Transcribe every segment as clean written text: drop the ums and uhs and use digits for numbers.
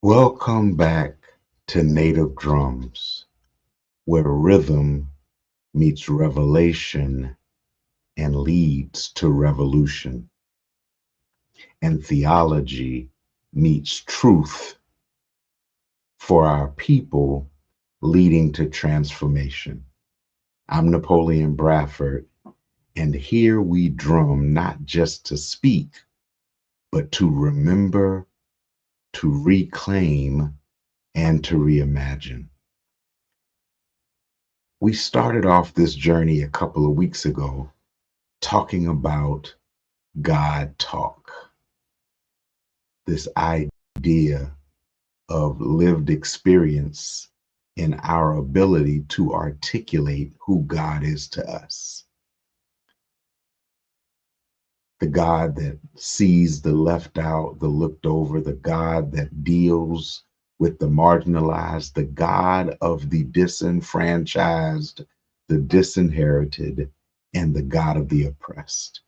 Welcome back to Native Drums, where rhythm meets revelation and leads to revolution, and theology meets truth for our people, leading to transformation. I'm Napoleon Bradford, and here we drum not just to speak, but to remember, to reclaim, and to reimagine. We started off this journey a couple of weeks ago talking about God talk, this idea of lived experience in our ability to articulate who God is to us. The God that sees the left out, the looked over, the God that deals with the marginalized, the God of the disenfranchised, the disinherited, and the God of the oppressed.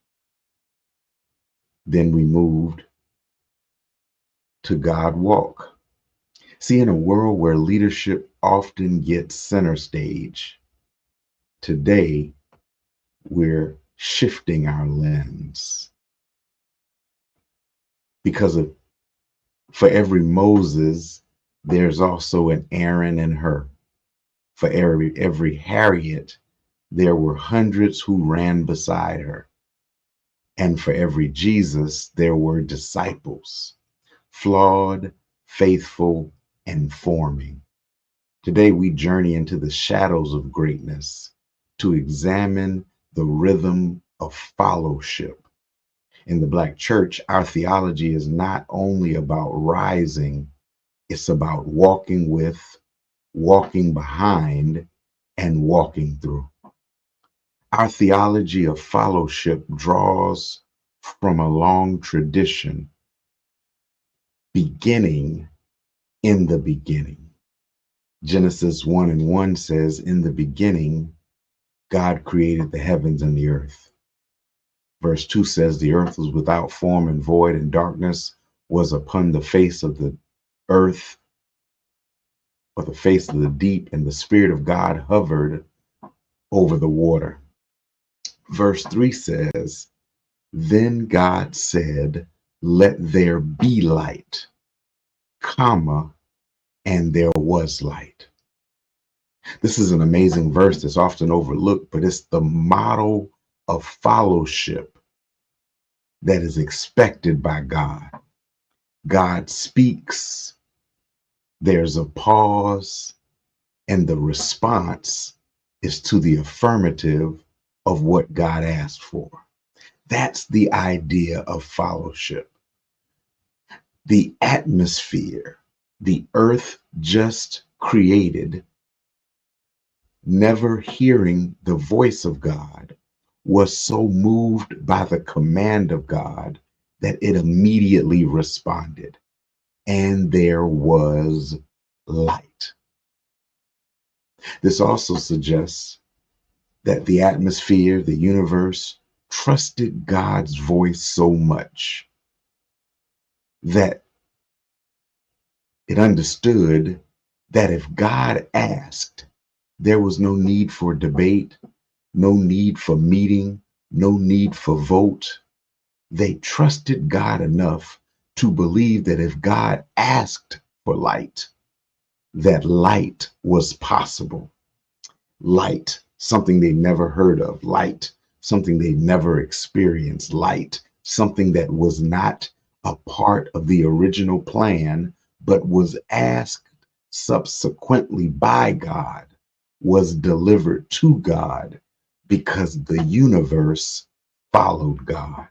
Then we moved to God walk. See, in a world where leadership often gets center stage, today we're shifting our lens because for every Moses, there's also an Aaron and Hur. For every Harriet, there were hundreds who ran beside her. And for every Jesus, there were disciples, flawed, faithful, and forming. Today, we journey into the shadows of greatness to examine the rhythm of fellowship. In the Black church, our theology is not only about rising, it's about walking with, walking behind, and walking through. Our theology of fellowship draws from a long tradition, beginning in the beginning. Genesis 1:1 says, "In the beginning, God created the heavens and the earth." Verse 2 says, "The earth was without form and void, and darkness was upon the face of the earth, or the face of the deep, and the Spirit of God hovered over the water." Verse 3 says, "Then God said, let there be light, comma, and there was light." This is an amazing verse that's often overlooked, but it's the model of fellowship that is expected by God. God speaks, there's a pause, and the response is to the affirmative of what God asked for. That's the idea of fellowship. The atmosphere the earth just created, never hearing the voice of God, was so moved by the command of God that it immediately responded. And there was light. This also suggests that the atmosphere, the universe, trusted God's voice so much that it understood that if God asked, there was no need for debate, no need for meeting, no need for vote. They trusted God enough to believe that if God asked for light, that light was possible. Light, something they never heard of. Light, something they never experienced. Light, something that was not a part of the original plan, but was asked subsequently by God, was delivered to God because the universe followed God.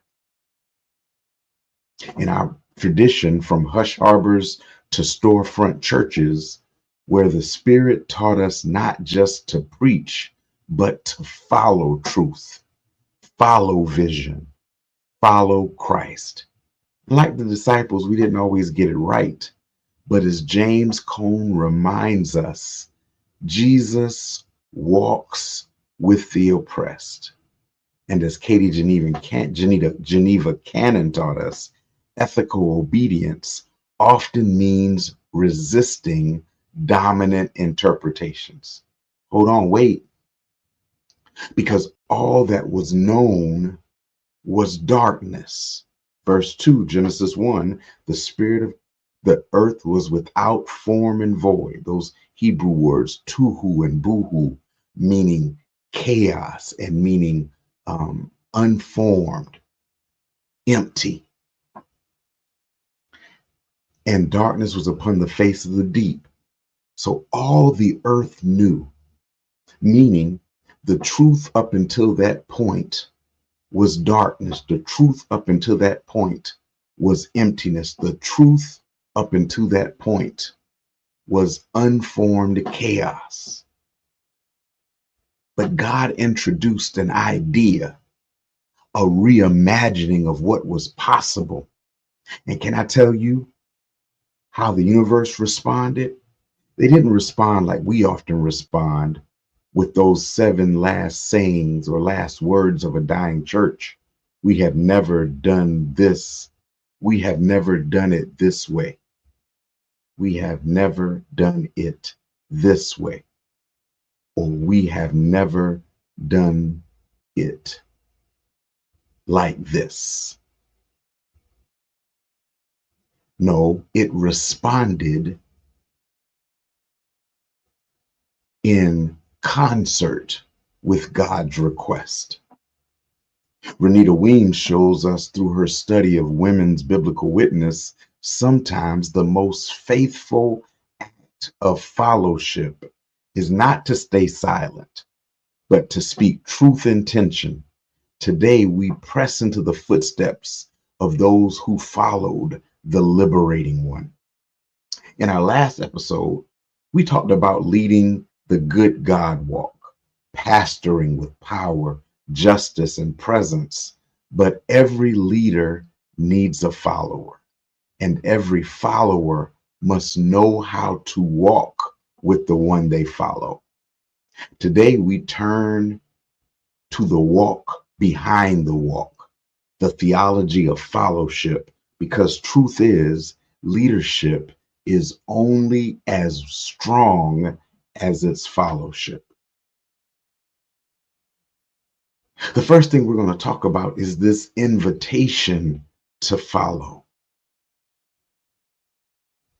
In our tradition, from hush harbors to storefront churches, where the Spirit taught us not just to preach, but to follow truth, follow vision, follow Christ. Like the disciples, we didn't always get it right. But as James Cone reminds us, Jesus walks with the oppressed. And as Geneva Cannon taught us, ethical obedience often means resisting dominant interpretations. Hold on, wait, because all that was known was darkness. Verse 2, Genesis 1, the spirit of the earth was without form and void. Those Hebrew words, tuhu and buhu, meaning chaos and meaning unformed, empty. And darkness was upon the face of the deep. So all the earth knew, meaning the truth up until that point was darkness. The truth up until that point was emptiness. The truth up until that point was unformed chaos. But God introduced an idea, a reimagining of what was possible. And can I tell you how the universe responded? They didn't respond like we often respond with those 7 last sayings or last words of a dying church. We have never done this. We have never done it this way. We have never done it this way. Or we have never done it like this. No, it responded in concert with God's request. Renita Weems shows us through her study of women's biblical witness, sometimes the most faithful act of fellowship is not to stay silent, but to speak truth in tension. Today, we press into the footsteps of those who followed the liberating one. In our last episode, we talked about leading the good God walk, pastoring with power, justice, and presence. But every leader needs a follower, and every follower must know how to walk with the one they follow. Today, we turn to the walk behind the walk, the theology of fellowship, because truth is, leadership is only as strong as its fellowship. The first thing we're going to talk about is this invitation to follow.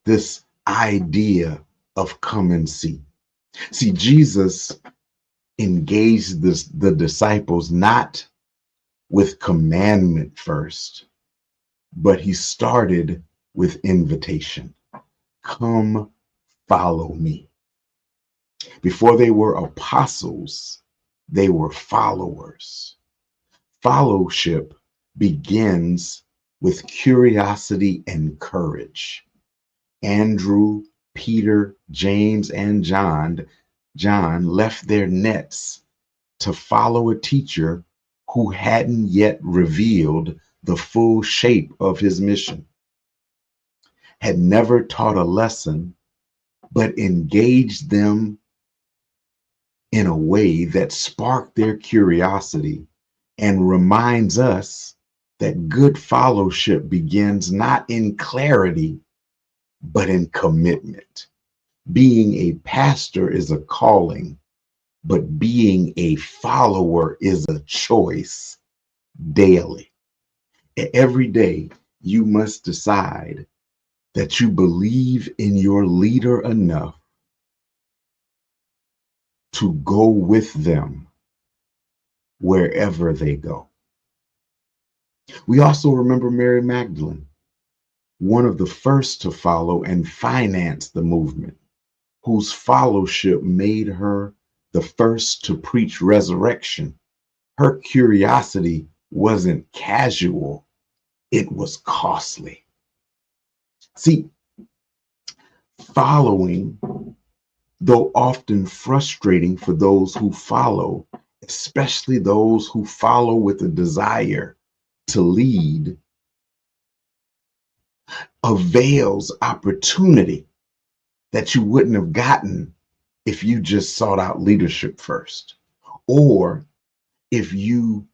This idea of come and see. See, Jesus engaged the disciples not with commandment first, but he started with invitation. Come follow me. Before they were apostles, they were followers. Fellowship begins with curiosity and courage. Andrew, Peter, James, and John left their nets to follow a teacher who hadn't yet revealed the full shape of his mission, had never taught a lesson, but engaged them in a way that sparked their curiosity and reminds us that good fellowship begins not in clarity, but in commitment. Being a pastor is a calling, but being a follower is a choice daily. Every day, you must decide that you believe in your leader enough to go with them wherever they go. We also remember Mary Magdalene, one of the first to follow and finance the movement, whose fellowship made her the first to preach resurrection. Her curiosity wasn't casual, it was costly. See, following, though often frustrating for those who follow, especially those who follow with a desire to lead, avails opportunity that you wouldn't have gotten if you just sought out leadership first, or if you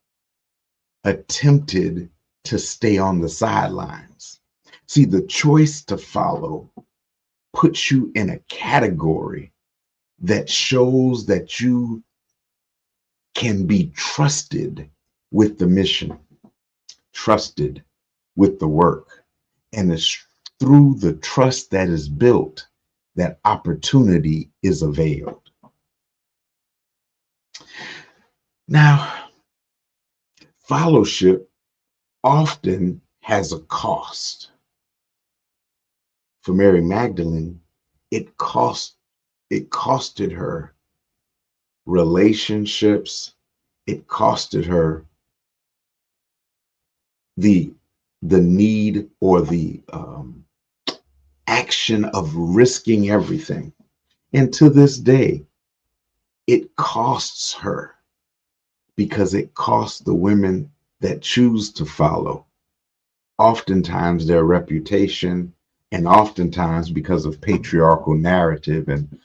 attempted to stay on the sidelines. See, the choice to follow puts you in a category that shows that you can be trusted with the mission, trusted with the work. And it's through the trust that is built that opportunity is availed. Now, fellowship often has a cost. For Mary Magdalene, it costed her relationships. It costed her the need or the action of risking everything. And to this day, it costs her, because it costs the women that choose to follow, oftentimes their reputation, and oftentimes because of patriarchal narrative and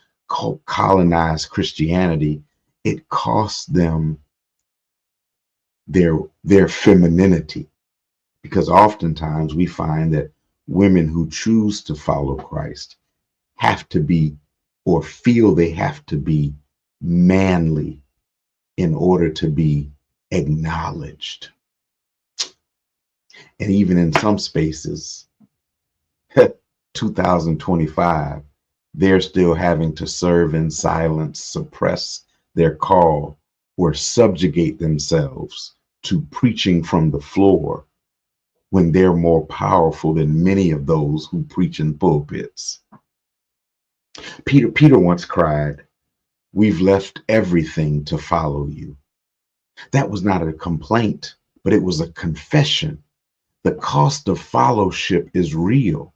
colonized Christianity, it costs them their femininity. Because oftentimes we find that women who choose to follow Christ have to be, or feel they have to be, manly in order to be acknowledged. And even in some spaces, 2025, they're still having to serve in silence, suppress their call, or subjugate themselves to preaching from the floor when they're more powerful than many of those who preach in pulpits. Peter once cried, "We've left everything to follow you." That was not a complaint, but it was a confession. The cost of fellowship is real.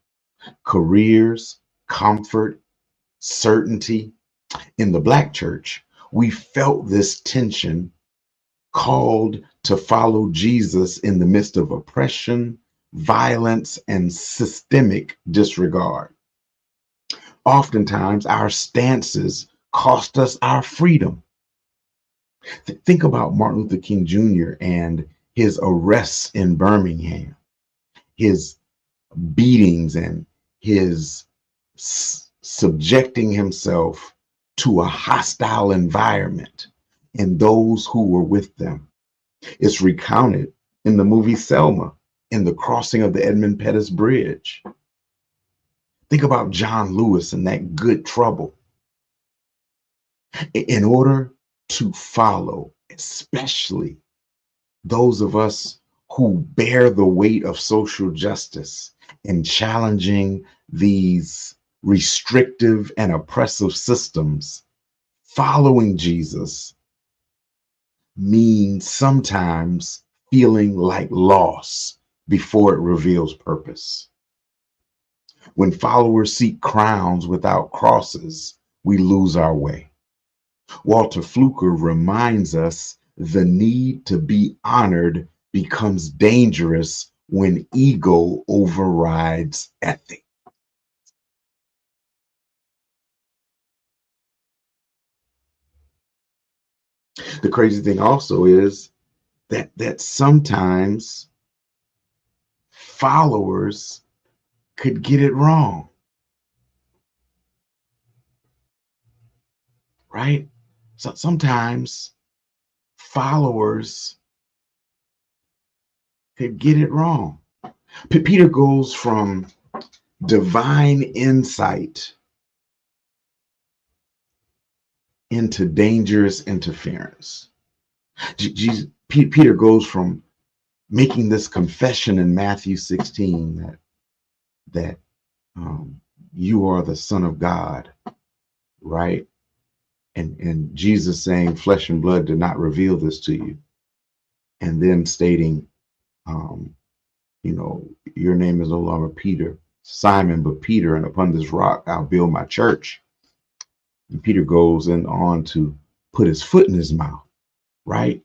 Careers, comfort, certainty. In the Black church, we felt this tension, called to follow Jesus in the midst of oppression, violence, and systemic disregard. Oftentimes, our stances cost us our freedom. Think about Martin Luther King Jr. and his arrests in Birmingham, his beatings, and his subjecting himself to a hostile environment and those who were with them. It's recounted in the movie Selma, in the crossing of the Edmund Pettus Bridge. Think about John Lewis and that Good Trouble. In order to follow, especially those of us who bear the weight of social justice and challenging these restrictive and oppressive systems, following Jesus means sometimes feeling like loss before it reveals purpose. When followers seek crowns without crosses, we lose our way. Walter Fluker reminds us the need to be honored becomes dangerous when ego overrides ethic. The crazy thing also is that sometimes followers could get it wrong, right? So sometimes followers could get it wrong. Peter goes from divine insight into dangerous interference. Peter goes from making this confession in Matthew 16 that you are the Son of God, right? And Jesus saying, flesh and blood did not reveal this to you. And then stating, your name is no longer Peter, Simon, but Peter, and upon this rock I'll build my church. And Peter goes on to put his foot in his mouth, right?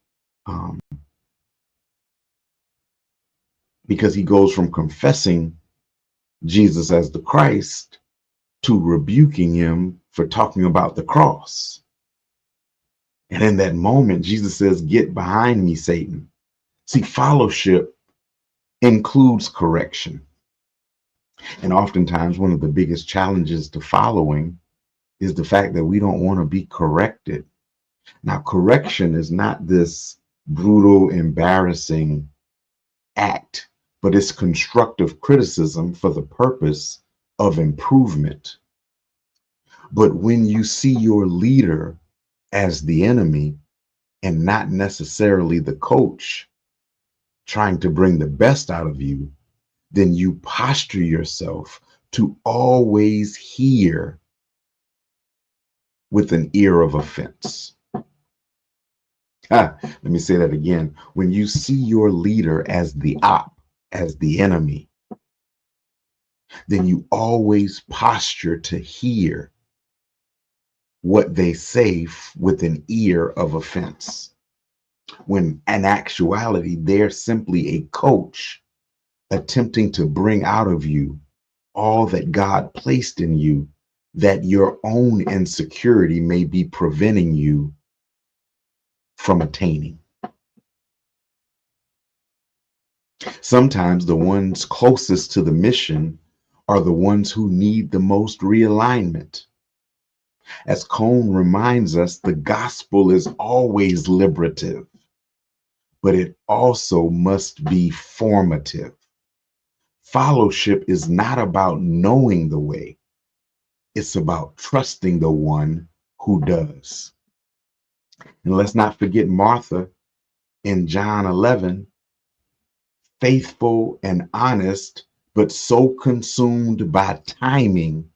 Because he goes from confessing Jesus as the Christ to rebuking him for talking about the cross. And in that moment, Jesus says, "Get behind me, Satan." See, fellowship includes correction. And oftentimes, one of the biggest challenges to following is the fact that we don't want to be corrected. Now, correction is not this brutal, embarrassing act, but it's constructive criticism for the purpose of improvement. But when you see your leader as the enemy and not necessarily the coach trying to bring the best out of you, then you posture yourself to always hear with an ear of offense. Let me say that again. When you see your leader as the op, as the enemy, then you always posture to hear what they say with an ear of offense. When in actuality, they're simply a coach attempting to bring out of you all that God placed in you, that your own insecurity may be preventing you from attaining. Sometimes the ones closest to the mission are the ones who need the most realignment. As Cone reminds us, the gospel is always liberative, but it also must be formative. Fellowship is not about knowing the way, it's about trusting the one who does. And let's not forget Martha in John 11, faithful and honest, but so consumed by timing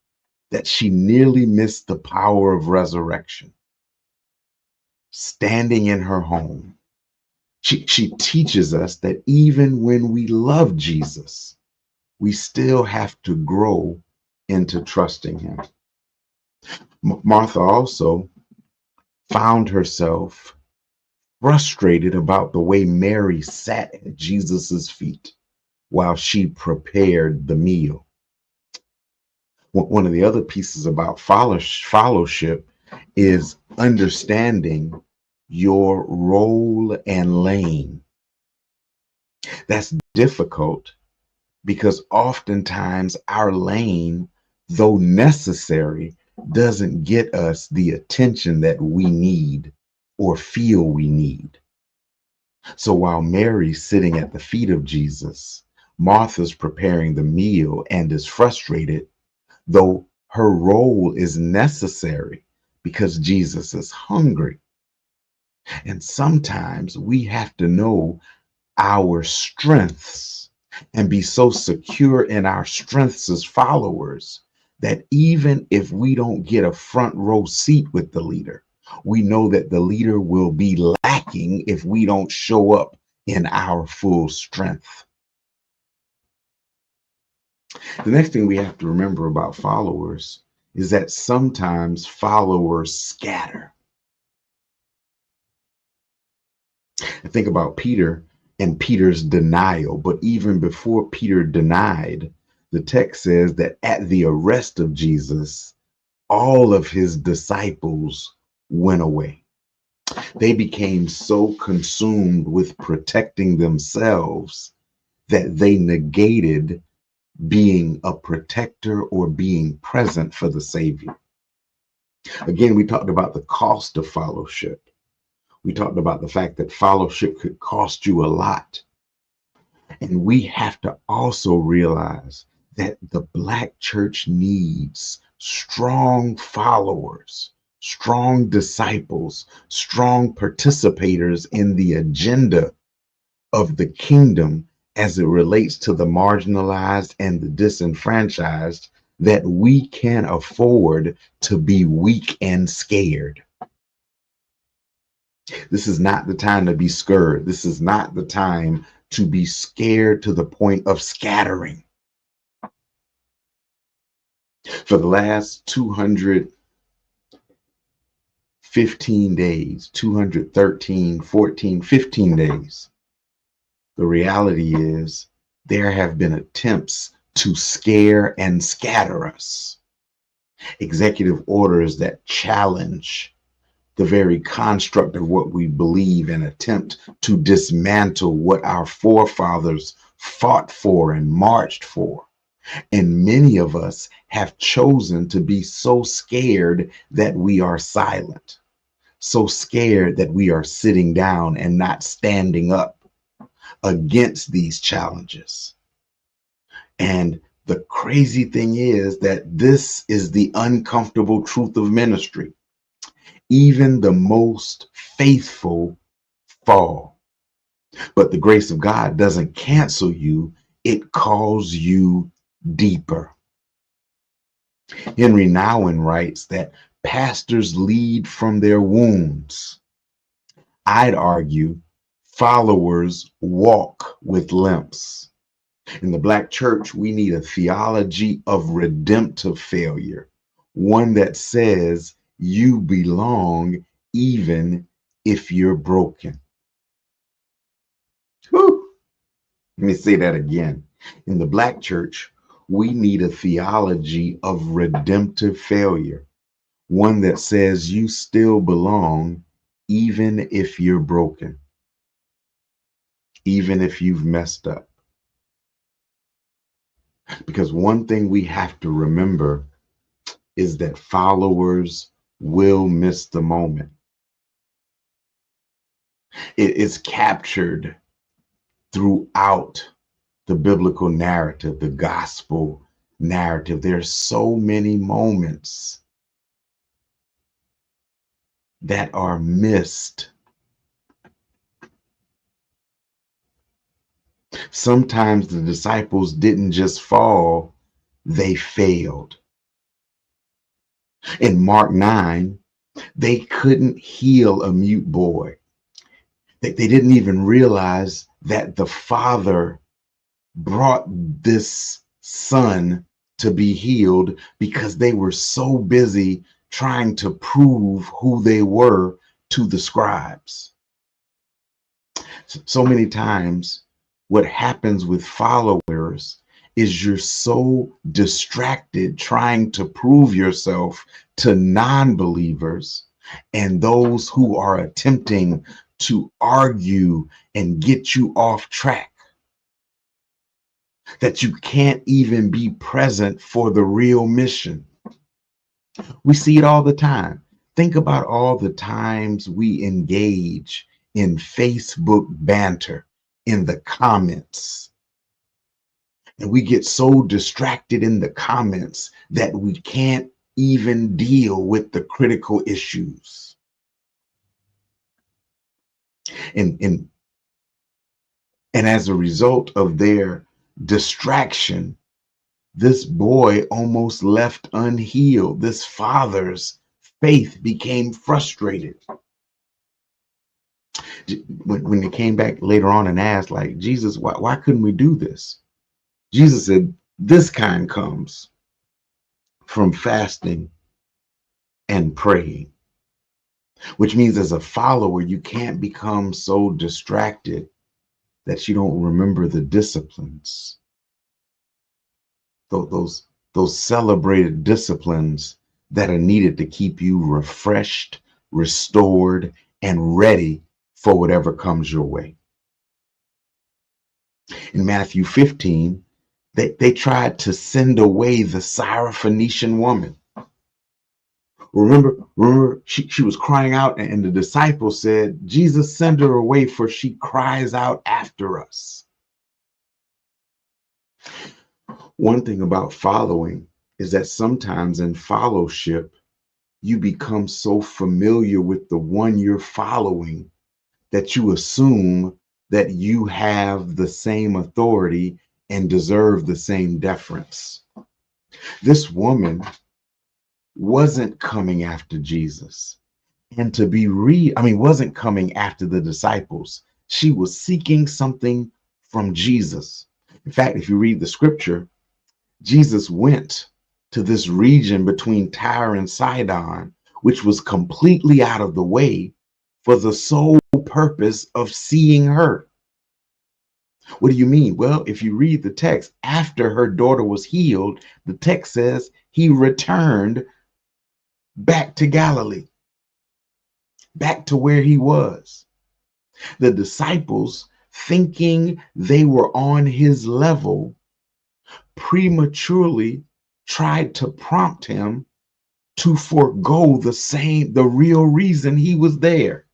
that she nearly missed the power of resurrection. Standing in her home, she teaches us that even when we love Jesus, we still have to grow into trusting him. Martha also found herself frustrated about the way Mary sat at Jesus's feet while she prepared the meal. One of the other pieces about fellowship is understanding your role and lane. That's difficult because oftentimes our lane, though necessary, doesn't get us the attention that we need or feel we need. So while Mary's sitting at the feet of Jesus, Martha's preparing the meal and is frustrated, though her role is necessary because Jesus is hungry. And sometimes we have to know our strengths and be so secure in our strengths as followers that even if we don't get a front row seat with the leader, we know that the leader will be lacking if we don't show up in our full strength. The next thing we have to remember about followers is that sometimes followers scatter. I think about Peter and Peter's denial, but even before Peter denied, the text says that at the arrest of Jesus, all of his disciples went away. They became so consumed with protecting themselves that they negated being a protector or being present for the Savior. Again, we talked about the cost of fellowship. We talked about the fact that fellowship could cost you a lot. And we have to also realize that the Black church needs strong followers, strong disciples, strong participators in the agenda of the kingdom as it relates to the marginalized and the disenfranchised, that we can afford to be weak and scared. This is not the time to be scared. This is not the time to be scared to the point of scattering. For the last 215 days, 213, 14, 15 days, the reality is there have been attempts to scare and scatter us. Executive orders that challenge the very construct of what we believe and attempt to dismantle what our forefathers fought for and marched for. And many of us have chosen to be so scared that we are silent, so scared that we are sitting down and not standing up against these challenges. And the crazy thing is that this is the uncomfortable truth of ministry. Even the most faithful fall. But the grace of God doesn't cancel you, it calls you deeper. Henry Nouwen writes that pastors lead from their wounds. I'd argue followers walk with limps. In the Black church, we need a theology of redemptive failure, one that says you belong even if you're broken. Whew. Let me say that again. In the Black church, we need a theology of redemptive failure, one that says you still belong even if you're broken, even if you've messed up. Because one thing we have to remember is that followers will miss the moment. It is captured throughout the biblical narrative, the gospel narrative. There's so many moments that are missed. Sometimes the disciples didn't just fall, they failed. In Mark 9, they couldn't heal a mute boy. They didn't even realize that the Father brought this son to be healed because they were so busy trying to prove who they were to the scribes. So many times, what happens with followers is you're so distracted trying to prove yourself to non-believers and those who are attempting to argue and get you off track that you can't even be present for the real mission. We see it all the time. Think about all the times we engage in Facebook banter in the comments. And we get so distracted in the comments that we can't even deal with the critical issues. And as a result of their distraction, this boy almost left unhealed. This father's faith became frustrated. When they came back later on and asked, like, Jesus, why couldn't we do this? Jesus said, this kind comes from fasting and praying, which means as a follower, you can't become so distracted that you don't remember the disciplines. Those celebrated disciplines that are needed to keep you refreshed, restored, and ready for whatever comes your way. In Matthew 15, they tried to send away the Syrophoenician woman. Remember she was crying out, and the disciples said, Jesus, send her away, for she cries out after us. One thing about following is that sometimes in fellowship, you become so familiar with the one you're following that you assume that you have the same authority and deserve the same deference. This woman wasn't coming after Jesus. And to be wasn't coming after the disciples. She was seeking something from Jesus. In fact, if you read the scripture, Jesus went to this region between Tyre and Sidon, which was completely out of the way, for the sole purpose of seeing her. What do you mean? Well, if you read the text, after her daughter was healed, the text says he returned back to Galilee, back to where he was. The disciples, thinking they were on his level, prematurely tried to prompt him to forego the real reason he was there.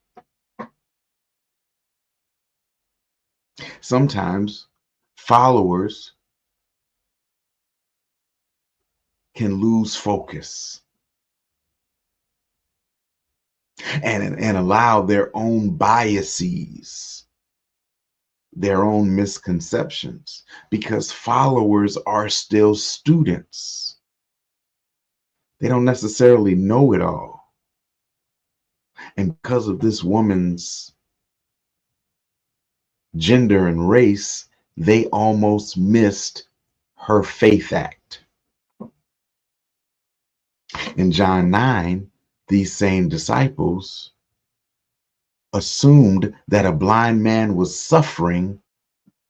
Sometimes followers can lose focus and allow their own biases, their own misconceptions, because followers are still students. They don't necessarily know it all. And because of this woman's gender and race, they almost missed her faith act. In John 9, these same disciples assumed that a blind man was suffering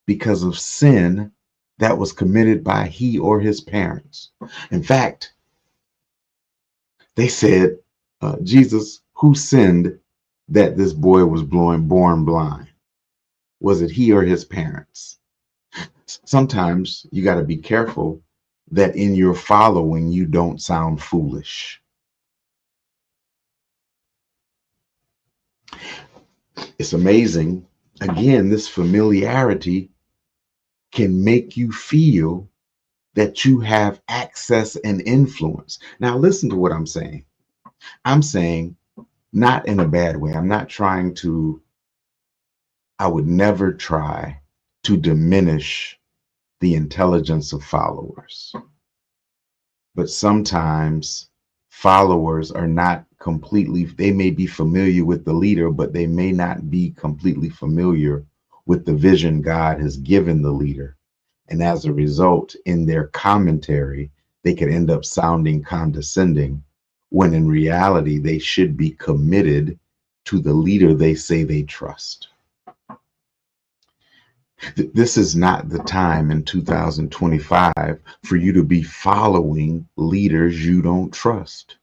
because of sin that was committed by he or his parents. In fact, they said, Jesus, who sinned that this boy was born blind? Was it he or his parents? Sometimes you got to be careful that in your following, you don't sound foolish. It's amazing. Again, this familiarity can make you feel that you have access and influence. Now, listen to what I'm saying. I'm saying not in a bad way. I'm not trying to, I would never try to diminish the intelligence of followers. But sometimes followers are not completely, they may be familiar with the leader, but they may not be completely familiar with the vision God has given the leader. And as a result, in their commentary, they could end up sounding condescending when in reality, they should be committed to the leader they say they trust. This is not the time in 2025 for you to be following leaders you don't trust.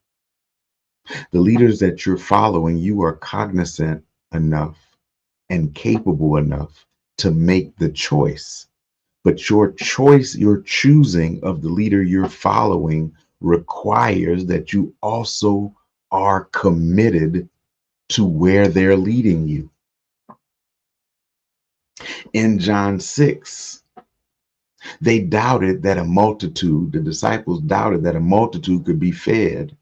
The leaders that you're following, you are cognizant enough and capable enough to make the choice. But your choice, your choosing of the leader you're following requires that you also are committed to where they're leading you. In John 6, they doubted that a multitude, the disciples doubted that a multitude could be fed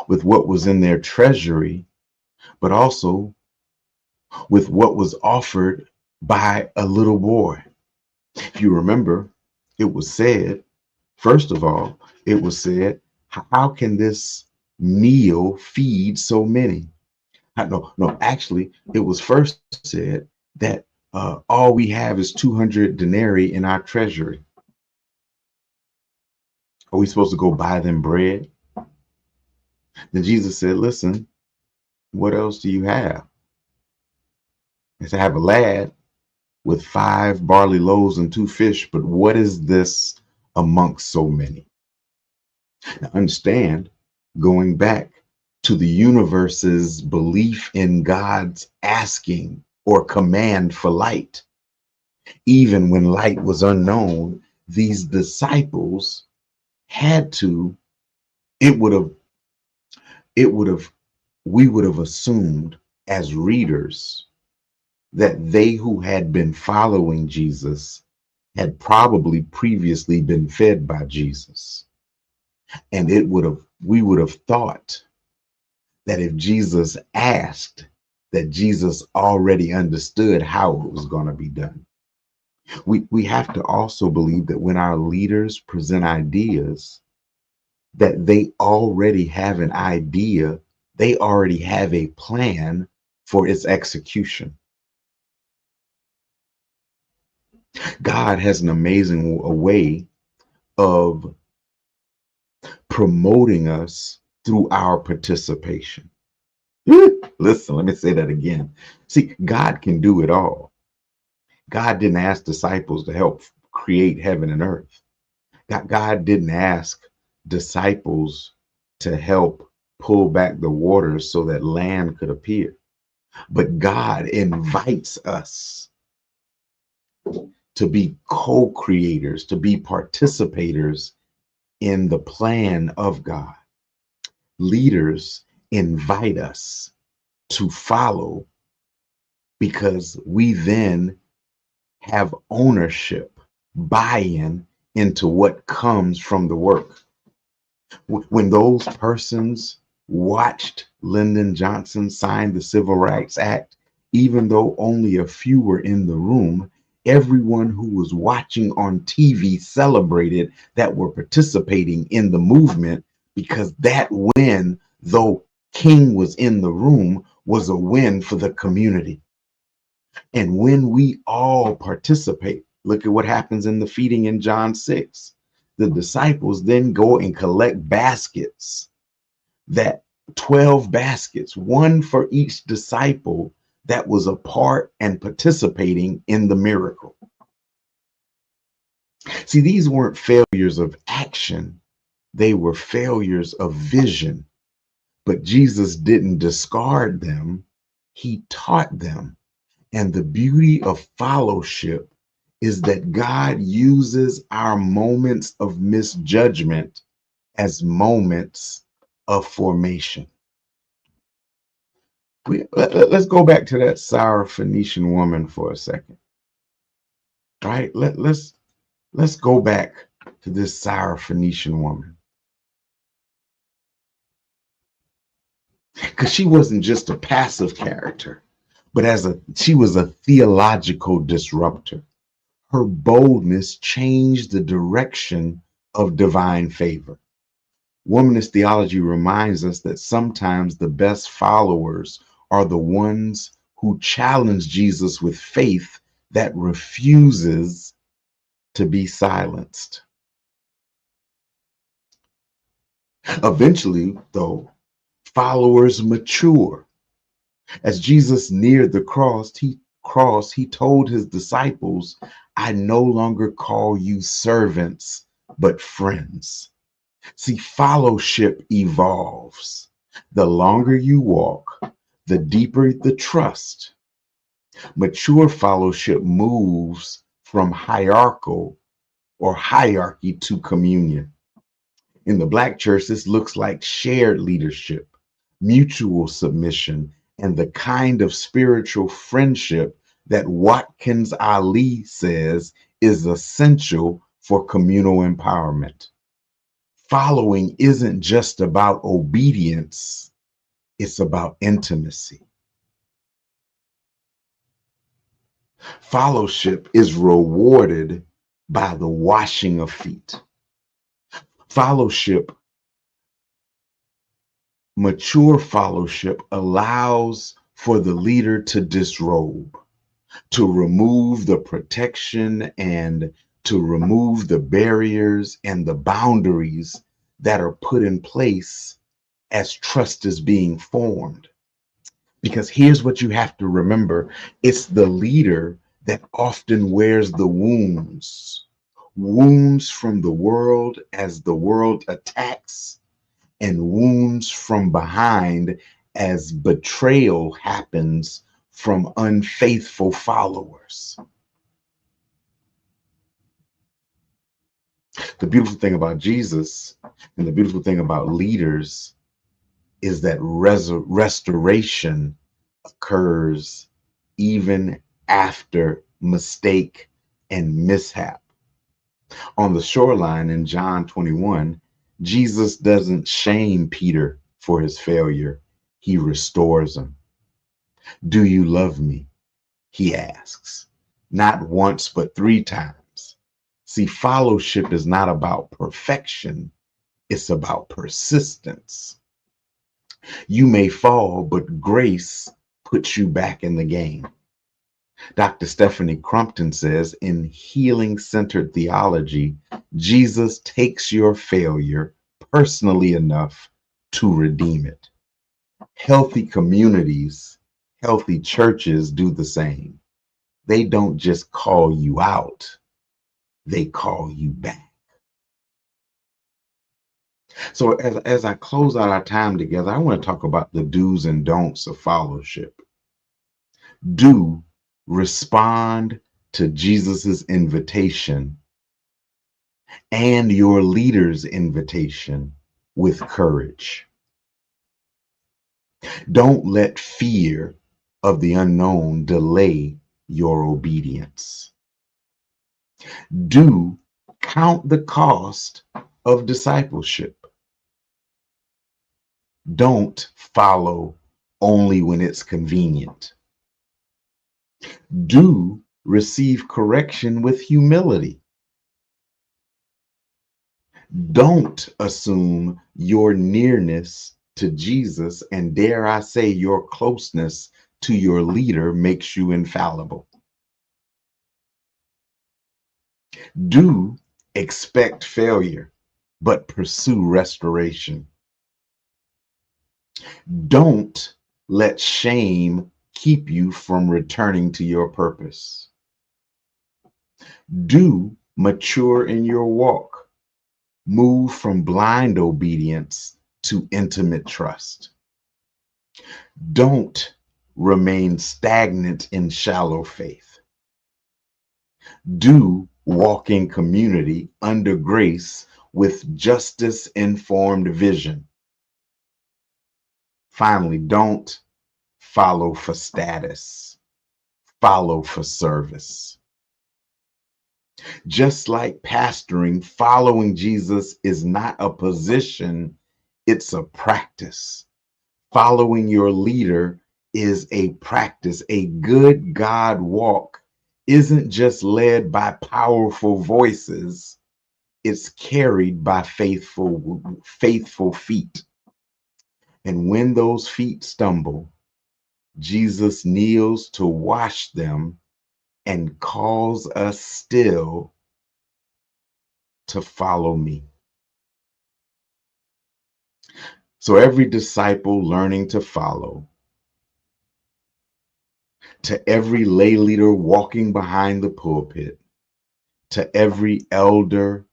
with what was in their treasury, but also with what was offered by a little boy. If you remember, it was said, first of all, it was said, how can this meal feed so many? No, actually, it was first said that all we have is 200 denarii in our treasury. Are we supposed to go buy them bread? Then Jesus said, listen, what else do you have? He said, I have a lad with 5 barley loaves and 2 fish, but what is this amongst so many? Now understand, going back to the universe's belief in God's asking or command for light, even when light was unknown, these disciples had to, we would have assumed as readers that they who had been following Jesus had probably previously been fed by Jesus. And we would have thought that if Jesus asked, that Jesus already understood how it was going to be done. We have to also believe that when our leaders present ideas, that they already have an idea, they already have a plan for its execution. God has an amazing way of promoting us through our participation. Listen, let me say that again. See, God can do it all. God didn't ask disciples to help create heaven and earth. God didn't ask disciples to help pull back the waters so that land could appear. But God invites us to be co-creators, to be participators in the plan of God. Leaders invite us to follow because we then have ownership, buy-in into what comes from the work. When those persons watched Lyndon Johnson sign the Civil Rights Act, even though only a few were in the room, everyone who was watching on TV celebrated that were participating in the movement, because that win, though King was in the room, was a win for the community. And when we all participate, look at what happens in the feeding in John 6. The disciples then go and collect baskets, that 12 baskets, one for each disciple that was a part and participating in the miracle. See, these weren't failures of action, they were failures of vision. But Jesus didn't discard them, he taught them. And the beauty of fellowship is that God uses our moments of misjudgment as moments of formation. Let's go back to that Syrophoenician woman for a second, right? Let's go back to this Syrophoenician woman, because she wasn't just a passive character, but she was a theological disruptor. Her boldness changed the direction of divine favor. Womanist theology reminds us that sometimes the best followers are the ones who challenge Jesus with faith that refuses to be silenced. Eventually, though, followers mature. As Jesus neared the cross, he told his disciples, "I no longer call you servants, but friends." See, fellowship evolves. The longer you walk, the deeper the trust. Mature fellowship moves from hierarchy to communion. In the Black church, this looks like shared leadership, mutual submission, and the kind of spiritual friendship that Watkins Ali says is essential for communal empowerment. Following isn't just about obedience, it's about intimacy. Fellowship is rewarded by the washing of feet. Mature fellowship allows for the leader to disrobe, to remove the protection and to remove the barriers and the boundaries that are put in place as trust is being formed. Because here's what you have to remember: it's the leader that often wears the wounds from the world as the world attacks, and wounds from behind as betrayal happens from unfaithful followers. The beautiful thing about Jesus and the beautiful thing about leaders is that restoration occurs even after mistake and mishap. On the shoreline in John 21, Jesus doesn't shame Peter for his failure. He restores him. "Do you love me?" he asks. Not once, but 3 times. See, fellowship is not about perfection. It's about persistence. You may fall, but grace puts you back in the game. Dr. Stephanie Crumpton says, in healing-centered theology, Jesus takes your failure personally enough to redeem it. Healthy communities, healthy churches do the same. They don't just call you out, they call you back. So as I close out our time together, I want to talk about the do's and don'ts of fellowship. Do: respond to Jesus's invitation and your leader's invitation with courage. Don't let fear of the unknown delay your obedience. Do count the cost of discipleship. Don't follow only when it's convenient. Do receive correction with humility. Don't assume your nearness to Jesus, and dare I say your closeness to your leader, makes you infallible. Do expect failure, but pursue restoration. Don't let shame keep you from returning to your purpose. Do mature in your walk. Move from blind obedience to intimate trust. Don't remain stagnant in shallow faith. Do walk in community under grace with justice-informed vision. Finally, don't follow for status. Follow for service. Just like pastoring, following Jesus is not a position, it's a practice. Following your leader is a practice. A good God walk isn't just led by powerful voices, it's carried by faithful feet. And when those feet stumble, Jesus kneels to wash them and calls us still to follow me. So every disciple learning to follow, to every lay leader walking behind the pulpit, to every elder,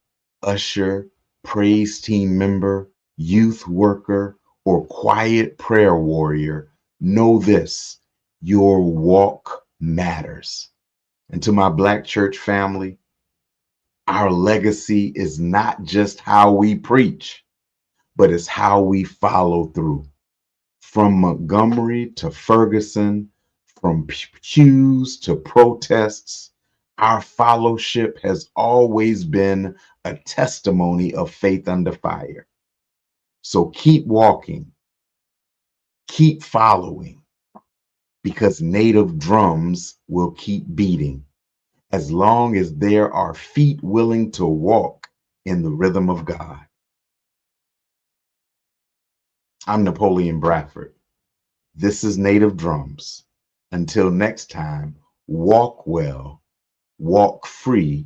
usher, praise team member, youth worker, or quiet prayer warrior, know this: your walk matters. And to my Black church family, our legacy is not just how we preach, but it's how we follow through. From Montgomery to Ferguson, from pews to protests, our fellowship has always been a testimony of faith under fire. So keep walking, keep following, because native drums will keep beating as long as there are feet willing to walk in the rhythm of God. I'm Napoleon Bradford. This is Native Drums. Until next time, walk well, walk free,